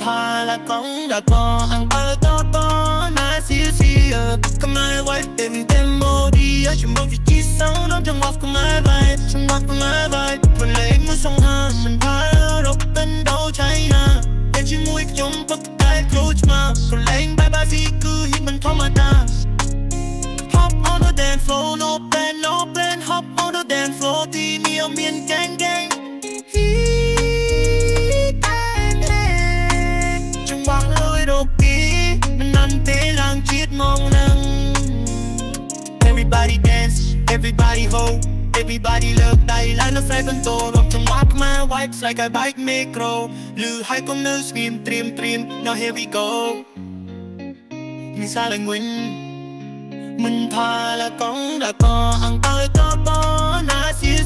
thà là con đã có ăn ở to na xia không ai quay tem mô đi ở trong bao vị trí sống đó trong ngọc không ai vai trong ngọc không ai vai vừa lấy mưa sông hà mình thà độc bên đâu cháy na bên chỉ mũi trong bất tài coach mà còn lấy bye vì cứ hít mình thong mà ta hop on the dance floor no plan hop on the dance floor thì nhiều miền gang trong bóng lối đô ký mình ăn tế lang chiết mong nắng everybody dance everybody hold everybody love tay lại nó say bên tổ rock trong mắt my vibes like a bike micro lư hai con nữ scream dream now here we go mình xa lại nguyên mình thà là con đã có ăn tới to na xia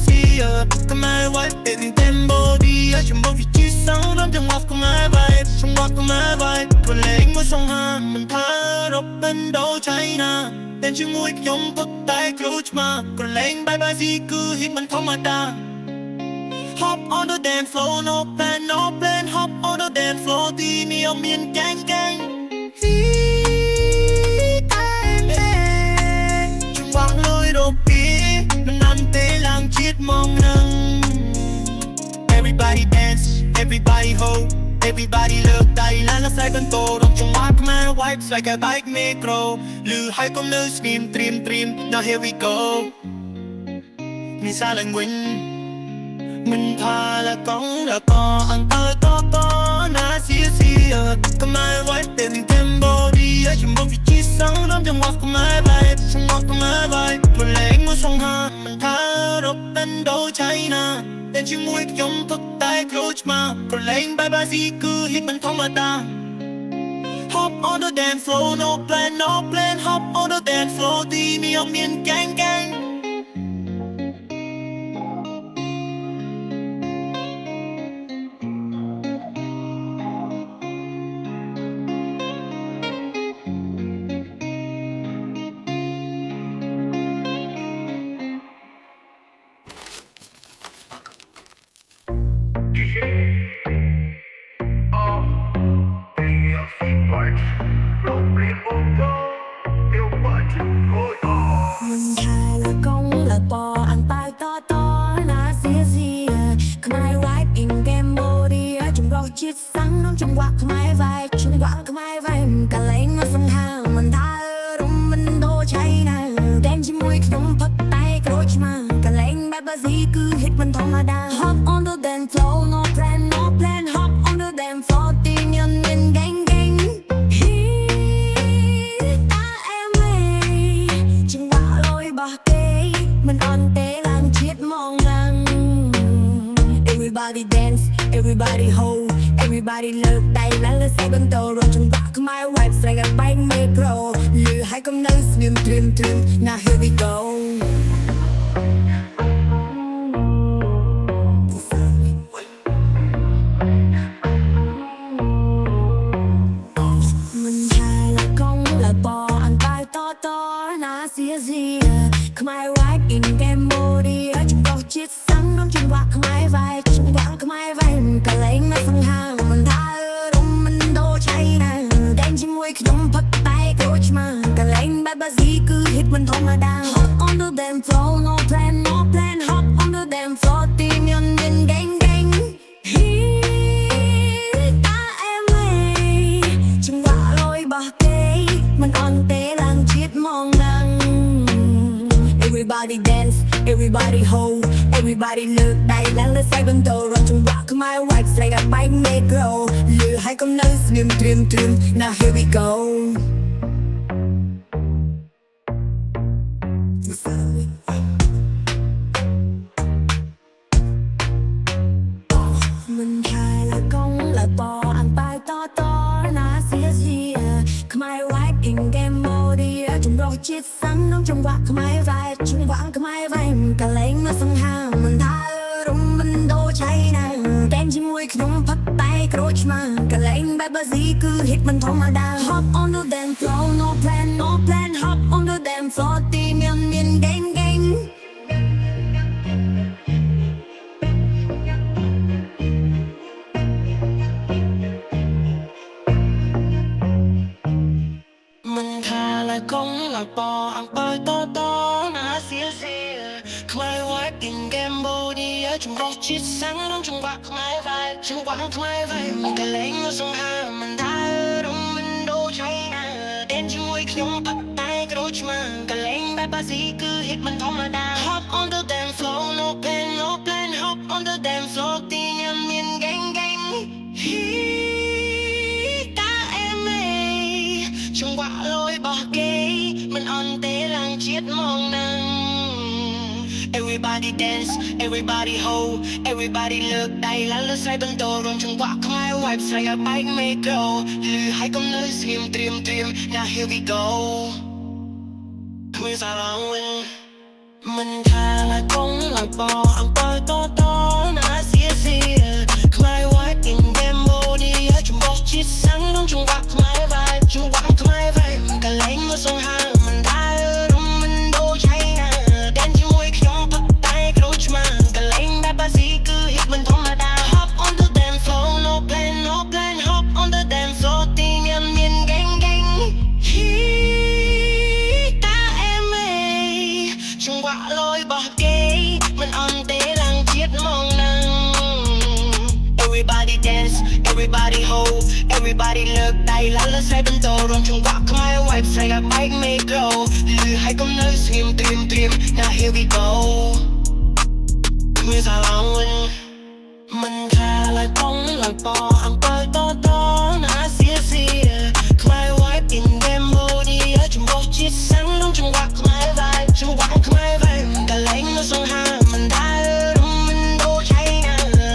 không ai quay tìm tempo đi ở trong bao vị trí sống đó trong ngọc không ai vai trong ngọc không ai vai vừa lấy mưa sông hà mình thà độc bên đâu cháy na tên chữ mũi trong bất tay coach mà còn lấy bye gì cứ hít mình thong mà ta hop on the dance floor no plan hop on the dance floor thì nhiều miền gang vang lối đô ký mình ăn tế lang chiết mong nắng everybody dance everybody hold everybody love tay là nó say bên tổ đọc trong mắt my vibes like a bike micro lư hai con nữ scream dream now here we go mình xa lại nguyên mình thà là con đã có ăn tới to na xia không ai quay tìm tempo đi ở trong bao vị trí sống đó trong ngọc không ai vai trong ngọc không ai vai vừa lấy mưa sông hà mình thà độc bên đâu cháy na tên chữ mũi trong bất tay coach mà còn lấy bye gì cứ hít mình thong mà ta hop on the dance floor no plan hop on the dance floor thì nhiều miền gang mình thà là con là bò ăn tay to na xia không ai ride in game body ở trong rock chiết sáng nóng trong quạt không ai vai trong quạt không ai vai cả lấy nó sông hà mình thà đúng mình đô cháy na đen chỉ mũi không bắt tay coach mà cả lấy bye gì cứ hit mình thong mà đa hop on the dance floor no plan hop on the dance floor tin nhân mình gang mình on tế lang chiết mong nắng everybody dance everybody hold everybody love tay lá lơ say bên tổ rồi trong rock my vibes like a bike micro lư hai con nữ scream dream now here we go mình thà là con là bò ăn tay to na xia không ai ride in game body ở trong rock chiết sáng nóng trong quạt không ai vai trong quạt không ai vai cả lấy nó sông hà mình thà đúng mình đô cháy na đen chỉ mũi không bắt tay coach mà cả lấy bye gì cứ hit mình thong mà đa hop on the dance floor no plan hop on the dance floor tìm nhân viên gang ta em ơi trong quạt lối bờ cây mình on tế lang chiết mong nắng everybody dance everybody hold everybody love tay lang lơ say bên tổ rồi trong rock my vibes like a bike micro lư hai con nữ scream dream now here we go mình thà là con là bò ăn tay to na xia không ai ride in game body ở trong rock chiết sáng nóng trong quạt không ai vai trong quạt không ai vai cả lấy nó sông hà mình thà đúng mình đô cháy na đen chỉ mũi không bắt tay coach mà cả lấy bye gì cứ hit mình thong mà đa hop on the dance floor no plan hop on the dance floor tìm nhân viên gang công là bò ăn bơi to to na xía xía khai quái tình Cambodia chúng có chiết sáng trong chúng bạc mai vai chúng quăng mai vai mình cái lấy nó sông hà mình đã đông mình đô cháy na đến chúng môi không bắt tay cái đôi mà cái lấy bài ba gì cứ hit mình không mà đa hop on the dance floor no pain no plan hop on the dance floor tin nhầm miền gang gang trong quả lối bỏ ghế mình on tế làng chiết mong nắng everybody dance everybody hold everybody look đầy lá lơ say bên đồ rồi trong quả không ai wipe say a bike make go lư hai công nơi xiêm trim now here we go mưa xa lòng mình thà là công là bò ăn bơi to to na xía xía không ai wipe in Cambodia chúng bọc chiết sáng trong quả không ai vai chúng quả không ai vai cả lấy mưa sông hàng mình đã đông mình đô cháy đen chỉ môi không bắt tay cái đôi mà cả lấy ba gì cứ hit mình không mà đa hop on the dance floor no plan hop on the dance floor tin em miền gang gang ta em ơi trong quả lối bỏ ghế mình on tế làng chiết mong nắng everybody dance everybody hold everybody look đầy lá lơ say bên tô rồi trong quả không ai wipe say a bike make go lư hai công nơi xiêm trim now here we go mưa xa lòng mình thà là công là bò ăn bơi to to na xía xía không ai wipe in Cambodia chúng bọc chiết sáng trong quả không ai vai trong quả không ai vai cả lấy nó sông hà mình đã đông mình đô cháy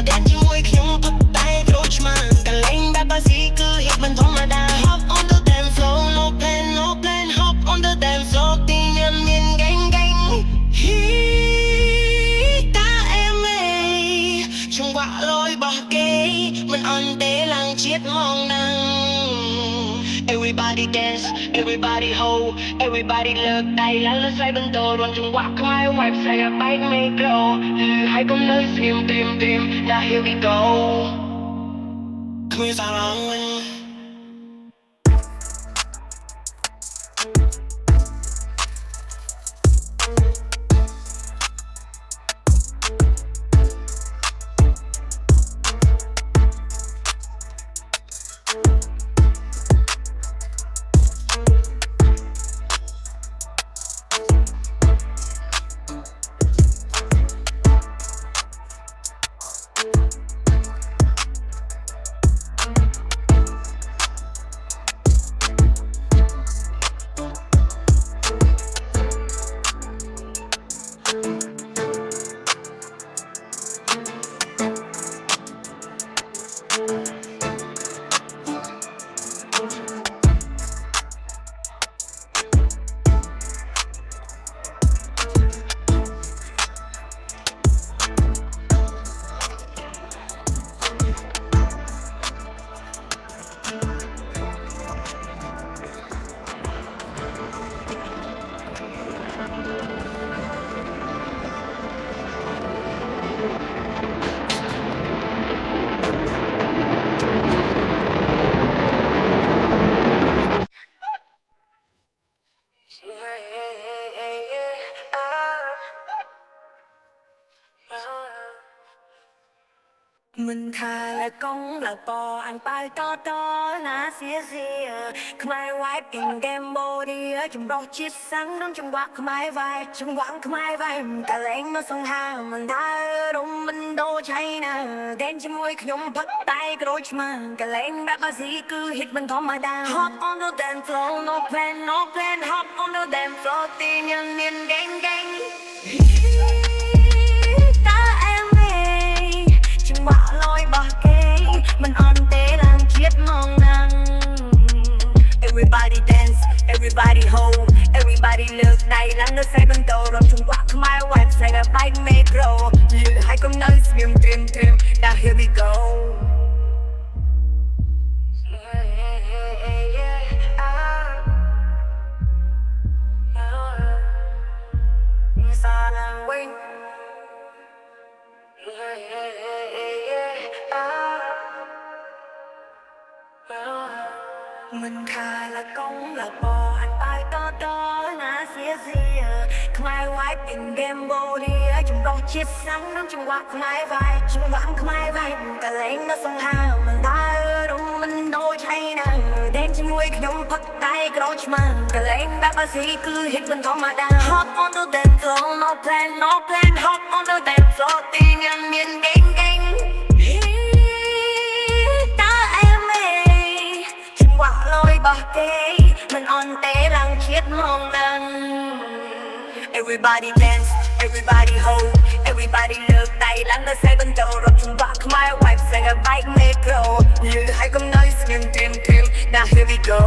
đen chỉ môi không bắt tay đôi mà cả lấy ba gì cứ hit mình không mà đa hop on the dance floor no plan hop on the dance floor tin em miền gang gang ta em ơi trong quả lối bỏ ghế mình on tế làng chiết mong nắng everybody dance everybody hold everybody look đầy lá lơ say bên tô rồi trong quả không ai wipe say a bike make go lư hai công nơi xiêm trim now here we go mưa xa lòng mình thà là công là bò ăn bơi to to na xía xía không ai wipe in Cambodia chúng bọc chiết sáng trong quả không ai vai trong quả không ai vai cả lấy nó sông hà mình đã đông mình đô cháy đen chỉ môi không bắt tay cái đôi mà cả lấy ba gì cứ hit mình không mà đa hop on the dance floor no plan hop on the dance floor tin nhân miền gang gang quả lối bỏ ghế mình on tế làng chiết mong nắng everybody dance everybody hold everybody look đầy lá lơ say bên tô rồi trong quả không ai wipe say a bike make go lư hai công nơi xiêm trim now here we go xa làng quên mình thà là công là bò ăn bơi to นะเสียคลายไว้เป็นเกมโบดีจุ่มรอชิดซ้ำน้ำจังหวะคลายไว้จังหวะคลายไว้ก็เล่นมาส่งหามันได้รู้มันโดนใช้นะเด็กจะมวยขยมพักใต้กรอชมันก็เล่นแบบภาษีคือฮิตมันธรรมดา Hop on the dance floor no plan no plan Hop on the dance floor ตีเงินเมียนเก่งเก่งตาเอ็มเอจังหวะลอยบาเกมันอ่อนเตะหลังคิดมองดัง Everybody dance everybody hold everybody เลิกไต่หลังและใส่บันเทิงรถจังหวะขมายไวใส่กับไบค์เมโครหรือให้กำน้อยเสียงเต็ม Now here we go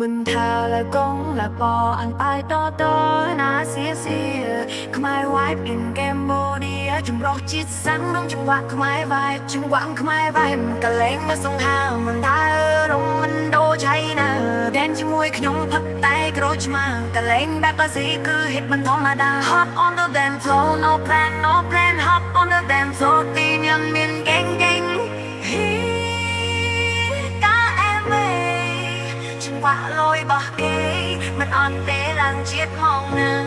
mình thà là con là bò ăn ai to na xía không ai wipe in Cambodia chúng rock chít sáng đông chúng quạt không ai vai chúng quặng không ai vai mình cả lên mà sông hà mình thà đông mình đô cháy nè đen chỉ môi nhông phật tay croch mà cả lên bác bác sĩ cứ hit mình thong mà đa hop on the dance floor no plan hop on the dance floor tin nhân miền gang quả lôi bờ kêมันอ่อนเตะหลังชิดมองนั่ง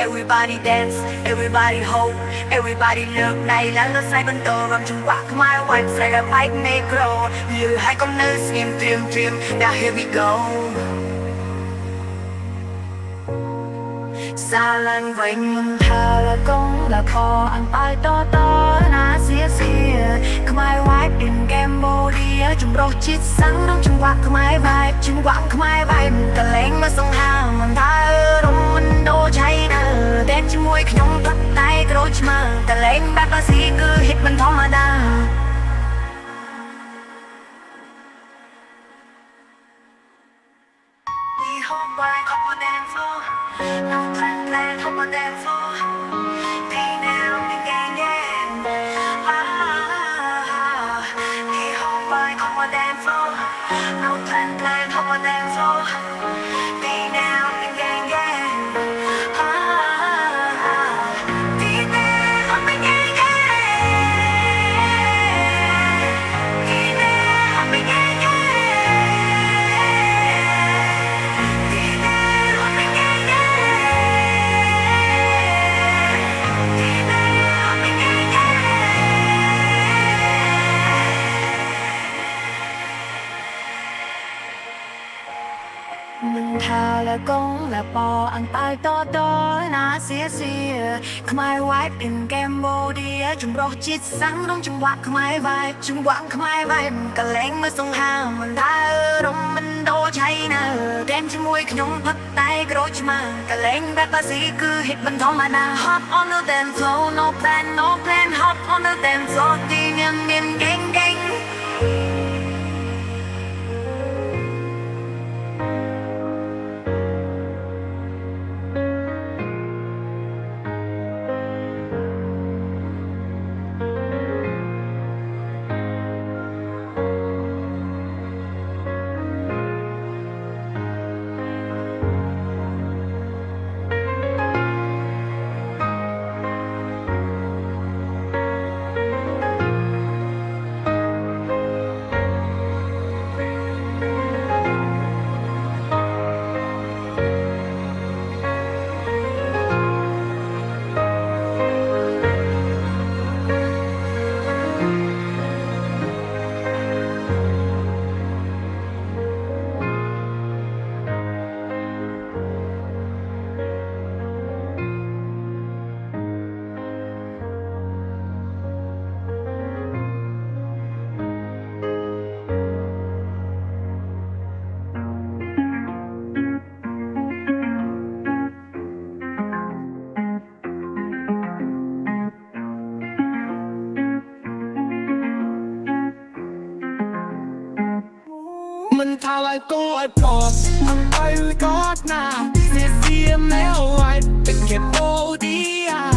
Everybody dance everybody hold everybody เลิกในแล้วเราใส่บันโตรำจังหวะขมายไว้ใส่กับไบค์เมโครหรือให้กำเนิดเสียงเตรียม Now here we go xa lăn vệnh mình thà là con là bò ăn ai to na xía không ai wipe in Cambodia chúng rô chít sáng đông chúng quạt không ai vai chúng quặng không ai vai mình cả lên mà sông hà mình thà đông mình đô cháy nè đen chỉ môi nhông phật tay croch mà cả lên bác bác sĩ cứ hit mình thong mà đa Hop on dance floor, no plan, hop on dance floor. Hey now, we gang gang. Hey hop on dance floor, no plan, hop on dance floor. Hey now, we gang gang. Hey now, we gang gang. Hey now, we gang gang. Mình thà là con là bò ăn ai to na xía không ai wipe in Cambodia chúng rô chít sáng đông chúng quạt không ai vai chúng quặng không ai vai mình cả lên mà sông hà mình thà đông mình đô cháy nè đen chỉ môi nhông phật tay croch mà cả lên bác bác sĩ cứ hit mình thong mà na hop on the dance floor no plan hop on the dance floor đi nhân miền gang Mình thà lại cô ở trọt ăn tay có nào xia xia méo ngoài tình kẹp bố đi à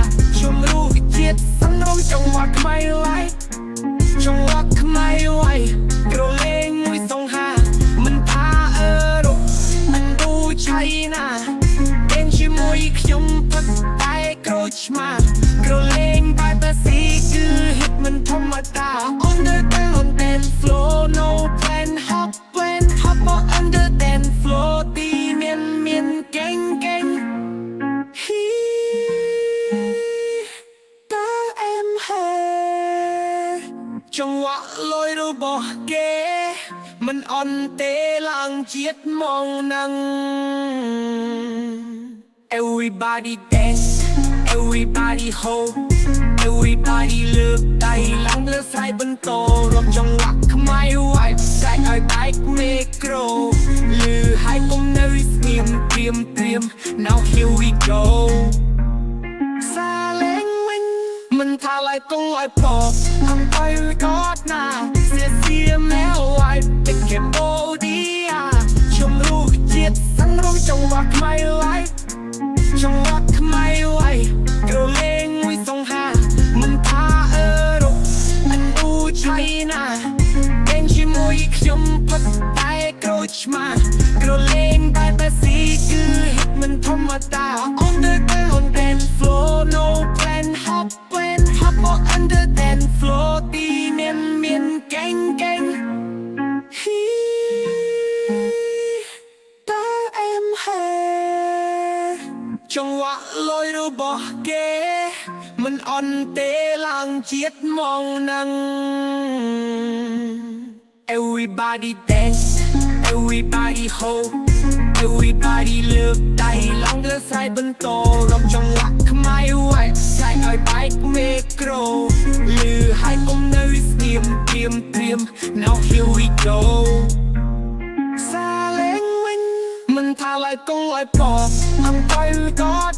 ចង្វាក់ខ្មែរไว้ចង្វាក់ខ្មែរไว้ក្រលេងមួយសង្ហាមិនថាអឺរ៉ុបឥណ្ឌូឆៃណាគេងជាមួយខ្ញុំផឹកតែក្រូចឆ្មាក្រលេងបែបស៊ីគឺហិតមិនធម្មតា On the dance floor no plan hop when hop on the dance floor ទីមានកេងហ៊ីតើអែមហេចង្វាក់លយរបស់គេមិនអន់ទេឡើងជាតិមកនឹង Everybody dance Everybody hold Everybody លើកដៃឡើងលើស្រ័យបន្តរំចង្វាក់ខ្មែរไว้ស្រែកឲ្យបែកមេក្រូលឺហើយកុំនៅស្ងៀមត្រៀម Now here we go សាលេងវិញមិនថាឡើយកងឲ្យពកអង្គុយកอดណាเสียแมวไว้เป็นแค่โบดีชมลูกជាតិสังរងចង្វាក់ខ្មែរไว้ចង្វាក់ខ្មែរไว้ក្រលេងមួយសង្ហាមិនថាអឺរ៉ុបឥណ្ឌូឆៃណាគេងជាមួយខ្ញុំផឹកតែក្រូចឆ្មាក្រលេងបែបស៊ីគឺហិតមិនធម្មតា On the dance floor no plan hop when hop on the dance floor ទីមានកេងហ៊ីតើអែមហេចង្វាក់លយរបស់គេមិនអន់ទេឡើងជាតិមកនឹង Everybody dance Everybody hold Everybody លើកដៃឡើងលើស្រ័យបន្តរំចង្វាក់ខ្មែរไว้ស្រែកឲ្យបែកមេក្រូលឺហើយកុំនៅស្ងៀមត្រៀម Now here we go សាលេងវិញមិនថាឡើយកងឲ្យពកអង្គុយកอด